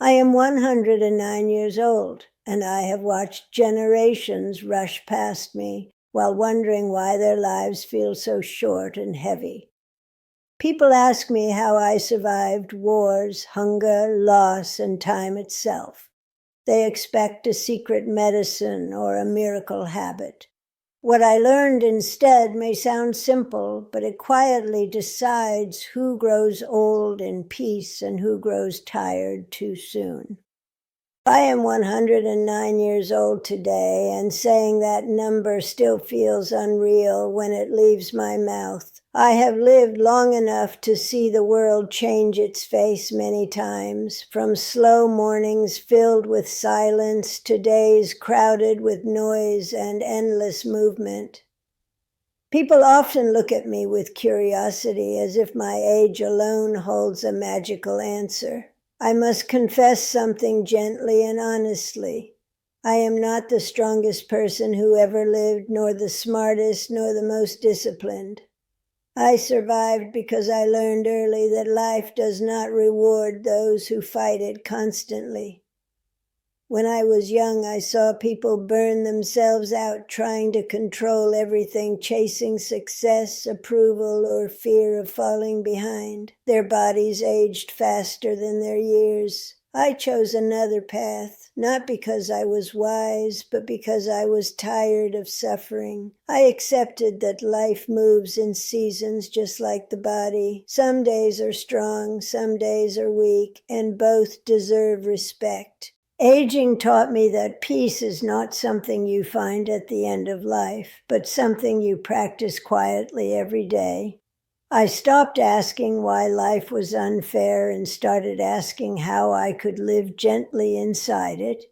I am 109 years old, and I have watched generations rush past me while wondering why their lives feel so short and heavy. People ask me how I survived wars, hunger, loss, and time itself. They expect a secret medicine or a miracle habit. What I learned instead may sound simple, but it quietly decides who grows old in peace and who grows tired too soon. I am 109 years old today, and saying that number still feels unreal when it leaves my mouth. I have lived long enough to see the world change its face many times, from slow mornings filled with silence to days crowded with noise and endless movement. People often look at me with curiosity, as if my age alone holds a magical answer. I must confess something gently and honestly. I am not the strongest person who ever lived, nor the smartest, nor the most disciplined. I survived because I learned early that life does not reward those who fight it constantly. When I was young, I saw people burn themselves out trying to control everything, chasing success, approval, or fear of falling behind. Their bodies aged faster than their years. I chose another path, not because I was wise, but because I was tired of suffering. I accepted that life moves in seasons just like the body. Some days are strong, some days are weak, and both deserve respect. Aging taught me that peace is not something you find at the end of life, but something you practice quietly every day. I stopped asking why life was unfair and started asking how I could live gently inside it.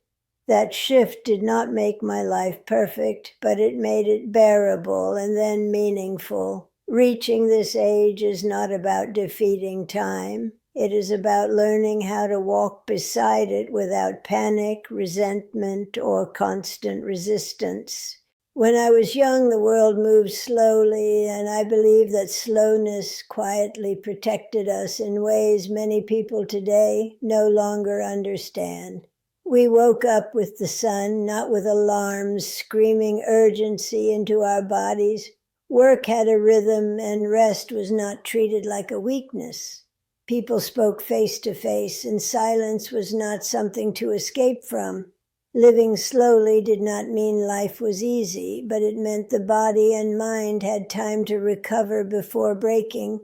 That shift did not make my life perfect, but it made it bearable and then meaningful. Reaching this age is not about defeating time. It is about learning how to walk beside it without panic, resentment, or constant resistance. When I was young, the world moved slowly, and I believe that slowness quietly protected us in ways many people today no longer understand. We woke up with the sun, not with alarms screaming urgency into our bodies. Work had a rhythm, and rest was not treated like a weakness. People spoke face to face, and silence was not something to escape from. Living slowly did not mean life was easy, but it meant the body and mind had time to recover before breaking.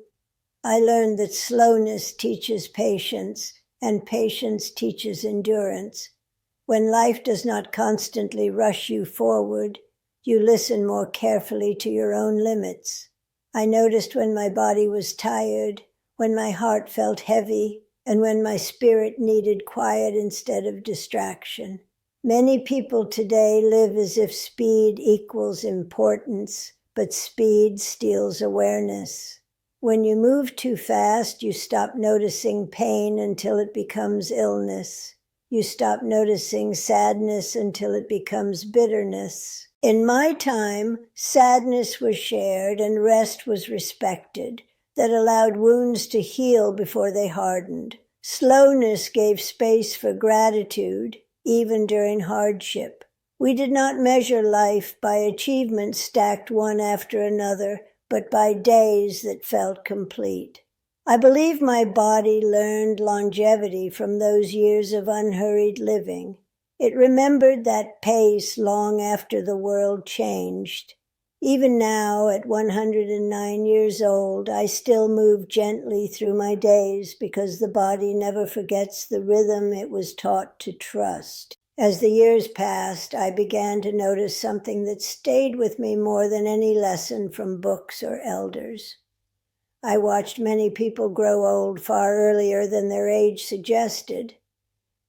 I learned that slowness teaches patience, and patience teaches endurance. When life does not constantly rush you forward, you listen more carefully to your own limits. I noticed when my body was tired, when my heart felt heavy, and when my spirit needed quiet instead of distraction. Many people today live as if speed equals importance, but speed steals awareness. When you move too fast, you stop noticing pain until it becomes illness. You stop noticing sadness until it becomes bitterness. In my time, sadness was shared and rest was respected. That allowed wounds to heal before they hardened. Slowness gave space for gratitude, even during hardship. We did not measure life by achievements stacked one after another, but by days that felt complete. I believe my body learned longevity from those years of unhurried living. It remembered that pace long after the world changed. Even now, at 109 years old, I still move gently through my days because the body never forgets the rhythm it was taught to trust. As the years passed, I began to notice something that stayed with me more than any lesson from books or elders. I watched many people grow old far earlier than their age suggested.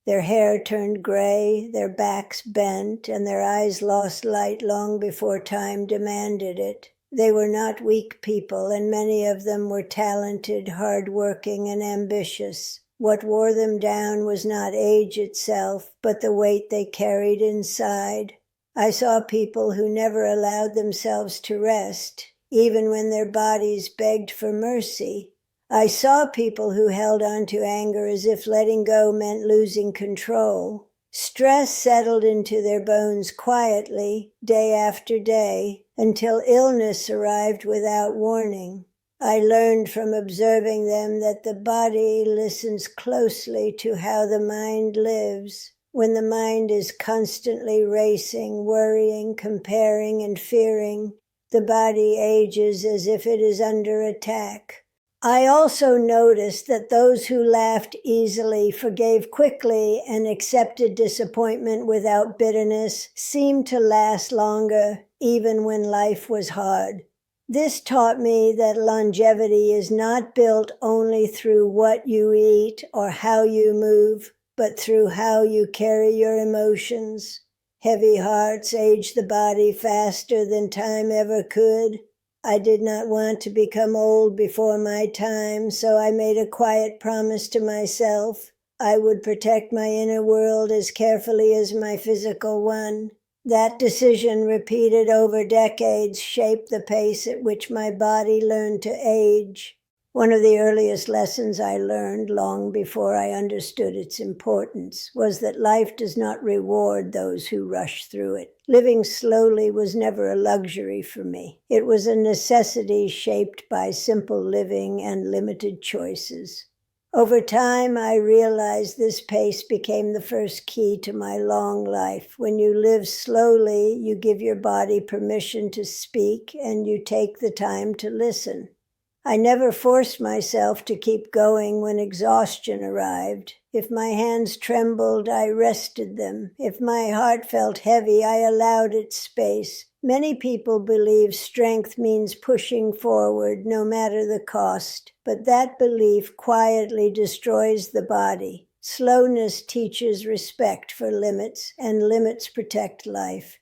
Their hair turned gray, their backs bent, and their eyes lost light long before time demanded it. They were not weak people, and many of them were talented, hard-working, and ambitious. What wore them down was not age itself, but the weight they carried inside. I saw people who never allowed themselves to rest, even when their bodies begged for mercy. I saw people who held on to anger as if letting go meant losing control. Stress settled into their bones quietly, day after day, until illness arrived without warning. I learned from observing them that the body listens closely to how the mind lives. When the mind is constantly racing, worrying, comparing, and fearing, the body ages as if it is under attack. I also noticed that those who laughed easily, forgave quickly, and accepted disappointment without bitterness seemed to last longer, even when life was hard. This taught me that longevity is not built only through what you eat or how you move, but through how you carry your emotions. Heavy hearts age the body faster than time ever could. I did not want to become old before my time, so I made a quiet promise to myself. I would protect my inner world as carefully as my physical one. That decision, repeated over decades, shaped the pace at which my body learned to age. One of the earliest lessons I learned, long before I understood its importance, was that life does not reward those who rush through it. Living slowly was never a luxury for me. It was a necessity shaped by simple living and limited choices. Over time, I realized this pace became the first key to my long life. When you live slowly, you give your body permission to speak, and you take the time to listen. I never forced myself to keep going when exhaustion arrived. If my hands trembled, I rested them. If my heart felt heavy, I allowed it space. Many people believe strength means pushing forward, no matter the cost. But that belief quietly destroys the body. Slowness teaches respect for limits, and limits protect life.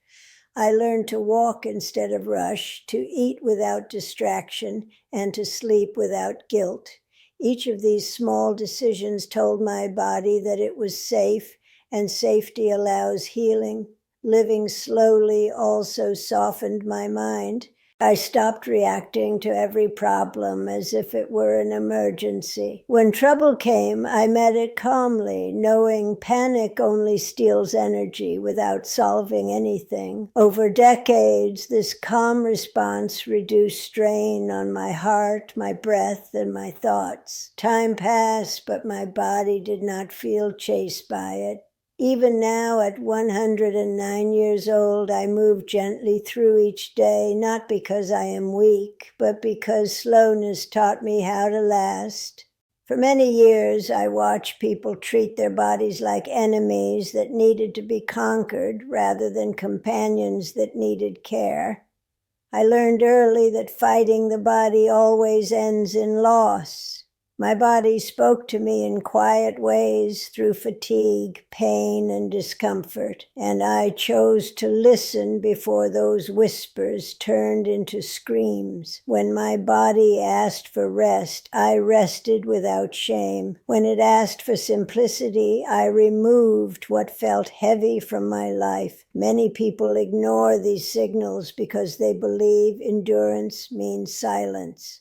I learned to walk instead of rush, to eat without distraction, and to sleep without guilt. Each of these small decisions told my body that it was safe, and safety allows healing. Living slowly also softened my mind. I stopped reacting to every problem as if it were an emergency. When trouble came, I met it calmly, knowing panic only steals energy without solving anything. Over decades, this calm response reduced strain on my heart, my breath, and my thoughts. Time passed, but my body did not feel chased by it. Even now, at 109 years old, I move gently through each day, not because I am weak, but because slowness taught me how to last. For many years, I watched people treat their bodies like enemies that needed to be conquered rather than companions that needed care. I learned early that fighting the body always ends in loss. My body spoke to me in quiet ways through fatigue, pain, and discomfort, and I chose to listen before those whispers turned into screams. When my body asked for rest, I rested without shame. When it asked for simplicity, I removed what felt heavy from my life. Many people ignore these signals because they believe endurance means silence.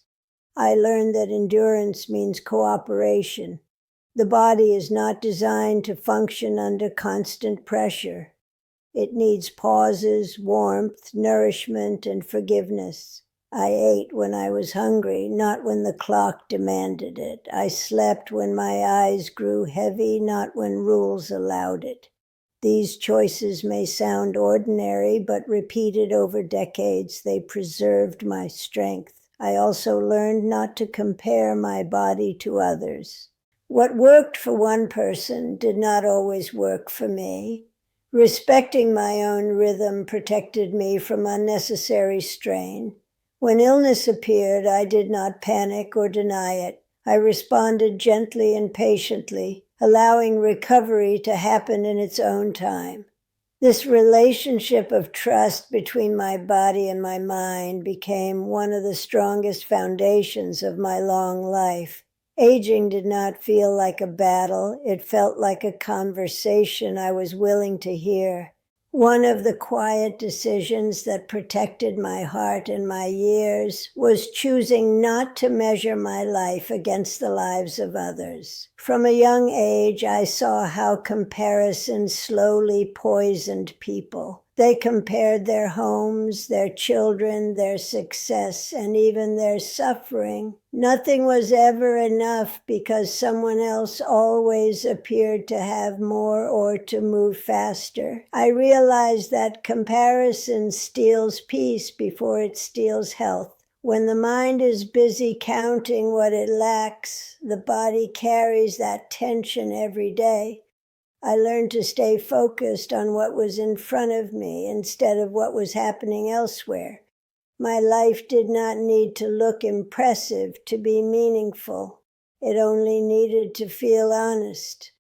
I learned that endurance means cooperation. The body is not designed to function under constant pressure. It needs pauses, warmth, nourishment, and forgiveness. I ate when I was hungry, not when the clock demanded it. I slept when my eyes grew heavy, not when rules allowed it. These choices may sound ordinary, but repeated over decades, they preserved my strength. I also learned not to compare my body to others. What worked for one person did not always work for me. Respecting my own rhythm protected me from unnecessary strain. When illness appeared, I did not panic or deny it. I responded gently and patiently, allowing recovery to happen in its own time. This relationship of trust between my body and my mind became one of the strongest foundations of my long life. Aging did not feel like a battle. It felt like a conversation I was willing to hear. One of the quiet decisions that protected my heart in my years was choosing not to measure my life against the lives of others. From a young age, I saw how comparison slowly poisoned people. They compared their homes, their children, their success, and even their suffering. Nothing was ever enough because someone else always appeared to have more or to move faster. I realized that comparison steals peace before it steals health. When the mind is busy counting what it lacks, the body carries that tension every day. I learned to stay focused on what was in front of me instead of what was happening elsewhere. My life did not need to look impressive to be meaningful. It only needed to feel honest.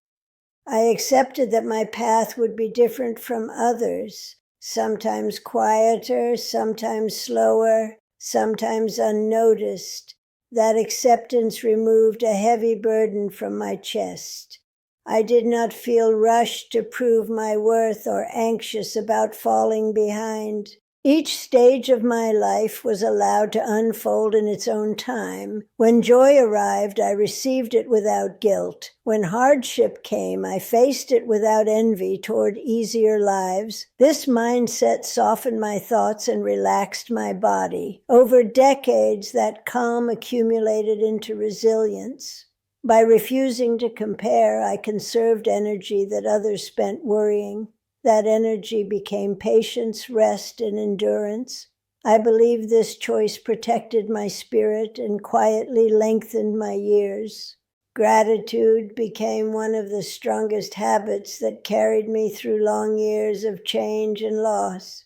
I accepted that my path would be different from others, sometimes quieter, sometimes slower, sometimes unnoticed. That acceptance removed a heavy burden from my chest. I did not feel rushed to prove my worth or anxious about falling behind. Each stage of my life was allowed to unfold in its own time. When joy arrived, I received it without guilt. When hardship came, I faced it without envy toward easier lives. This mindset softened my thoughts and relaxed my body. Over decades, that calm accumulated into resilience. By refusing to compare, I conserved energy that others spent worrying. That energy became patience, rest, and endurance. I believe this choice protected my spirit and quietly lengthened my years. Gratitude became one of the strongest habits that carried me through long years of change and loss.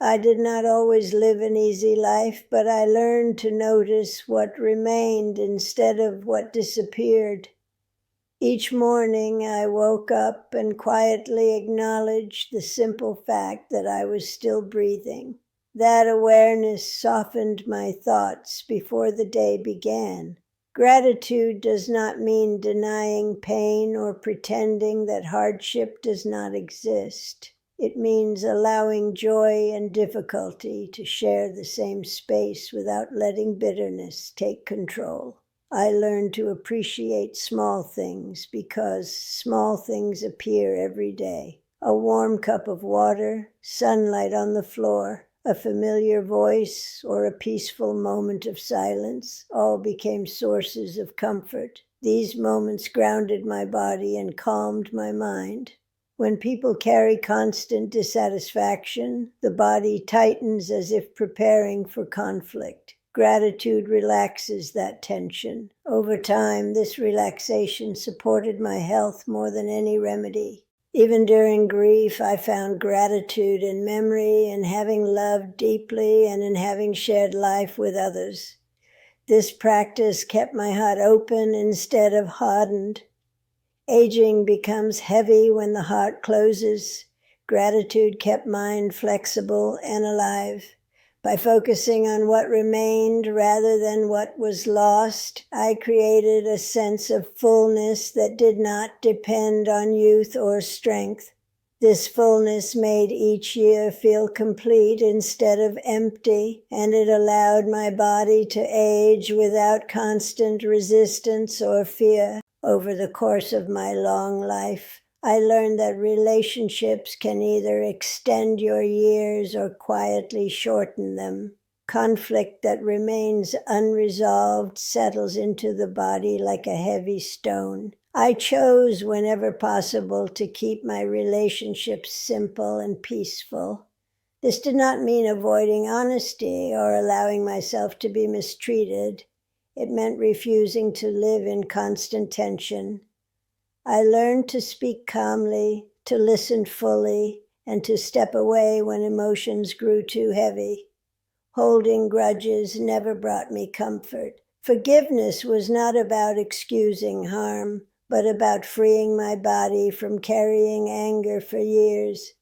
I did not always live an easy life, but I learned to notice what remained instead of what disappeared. Each morning I woke up and quietly acknowledged the simple fact that I was still breathing. That awareness softened my thoughts before the day began. Gratitude does not mean denying pain or pretending that hardship does not exist. It means allowing joy and difficulty to share the same space without letting bitterness take control. I learned to appreciate small things because small things appear every day. A warm cup of water, sunlight on the floor, a familiar voice, or a peaceful moment of silence all became sources of comfort. These moments grounded my body and calmed my mind. When people carry constant dissatisfaction, the body tightens as if preparing for conflict. Gratitude relaxes that tension. Over time, this relaxation supported my health more than any remedy. Even during grief, I found gratitude in memory and having loved deeply and in having shared life with others. This practice kept my heart open instead of hardened. Aging becomes heavy when the heart closes. Gratitude kept mind flexible and alive. By focusing on what remained rather than what was lost, I created a sense of fullness that did not depend on youth or strength. This fullness made each year feel complete instead of empty, and it allowed my body to age without constant resistance or fear. Over the course of my long life, I learned that relationships can either extend your years or quietly shorten them. Conflict that remains unresolved settles into the body like a heavy stone. I chose, whenever possible, to keep my relationships simple and peaceful. This did not mean avoiding honesty or allowing myself to be mistreated. It meant refusing to live in constant tension. I learned to speak calmly, to listen fully, and to step away when emotions grew too heavy. Holding grudges never brought me comfort. Forgiveness was not about excusing harm, but about freeing my body from carrying anger for years.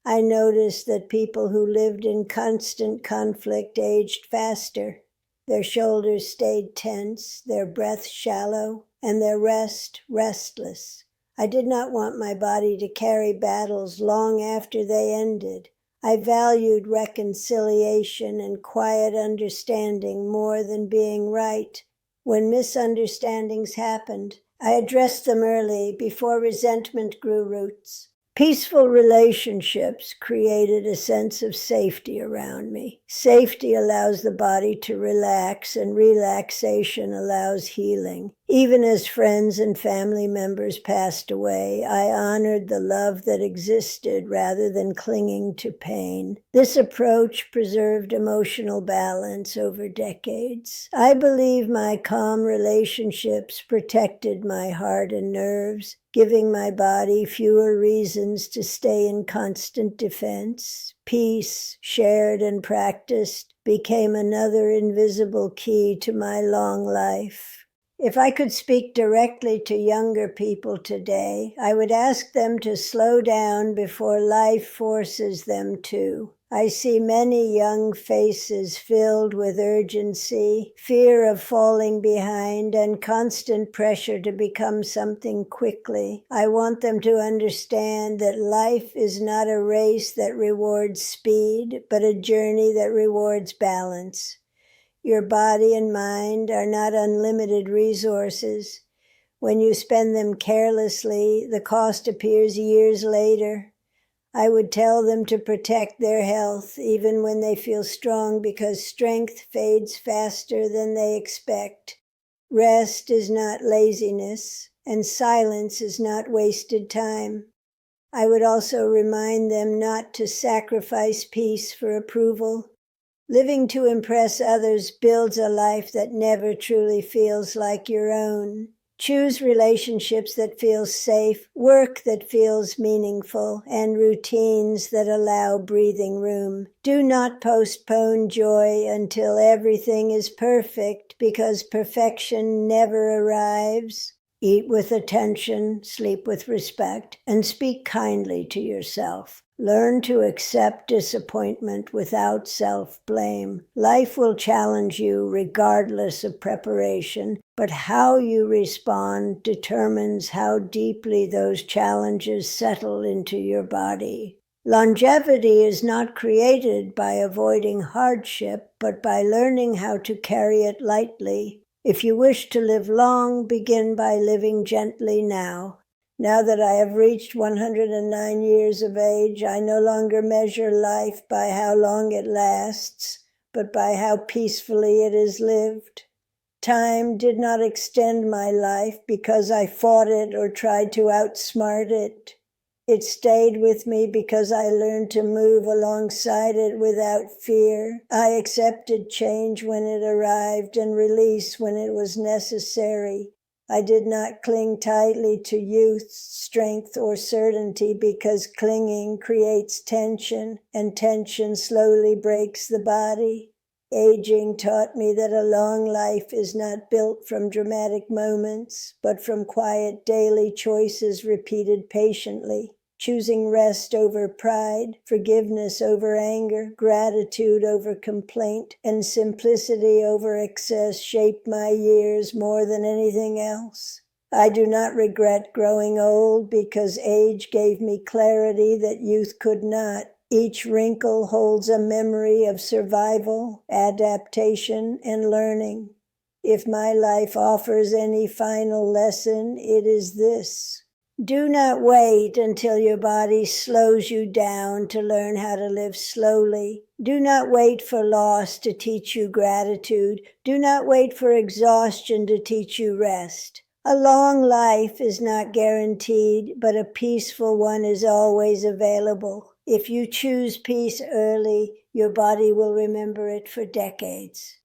I noticed that people who lived in constant conflict aged faster. Their shoulders stayed tense, their breath shallow, and their rest restless. I did not want my body to carry battles long after they ended. I valued reconciliation and quiet understanding more than being right. When misunderstandings happened, I addressed them early before resentment grew roots. Peaceful relationships created a sense of safety around me. Safety allows the body to relax, and relaxation allows healing. Even as friends and family members passed away, I honored the love that existed rather than clinging to pain. This approach preserved emotional balance over decades. I believe my calm relationships protected my heart and nerves, giving my body fewer reasons to stay in constant defense. Peace, shared and practiced, became another invisible key to my long life. If I could speak directly to younger people today, I would ask them to slow down before life forces them to. I see many young faces filled with urgency, fear of falling behind, and constant pressure to become something quickly. I want them to understand that life is not a race that rewards speed, but a journey that rewards balance. Your body and mind are not unlimited resources. When you spend them carelessly, the cost appears years later. I would tell them to protect their health even when they feel strong, because strength fades faster than they expect. Rest is not laziness, and silence is not wasted time. I would also remind them not to sacrifice peace for approval. Living to impress others builds a life that never truly feels like your own. Choose relationships that feel safe, work that feels meaningful, and routines that allow breathing room. Do not postpone joy until everything is perfect, because perfection never arrives. Eat with attention, sleep with respect, and speak kindly to yourself. Learn to accept disappointment without self-blame. Life will challenge you regardless of preparation, but how you respond determines how deeply those challenges settle into your body. Longevity is not created by avoiding hardship, but by learning how to carry it lightly. If you wish to live long, begin by living gently now. Now that I have reached 109 years of age, I no longer measure life by how long it lasts, but by how peacefully it is lived. Time did not extend my life because I fought it or tried to outsmart it. It stayed with me because I learned to move alongside it without fear. I accepted change when it arrived and release when it was necessary. I did not cling tightly to youth, strength, or certainty, because clinging creates tension, and tension slowly breaks the body. Aging taught me that a long life is not built from dramatic moments, but from quiet daily choices repeated patiently. Choosing rest over pride, forgiveness over anger, gratitude over complaint, and simplicity over excess shaped my years more than anything else. I do not regret growing old, because age gave me clarity that youth could not. Each wrinkle holds a memory of survival, adaptation, and learning. If my life offers any final lesson, it is this. Do not wait until your body slows you down to learn how to live slowly. Do not wait for loss to teach you gratitude. Do not wait for exhaustion to teach you rest. A long life is not guaranteed, but a peaceful one is always available. If you choose peace early, your body will remember it for decades.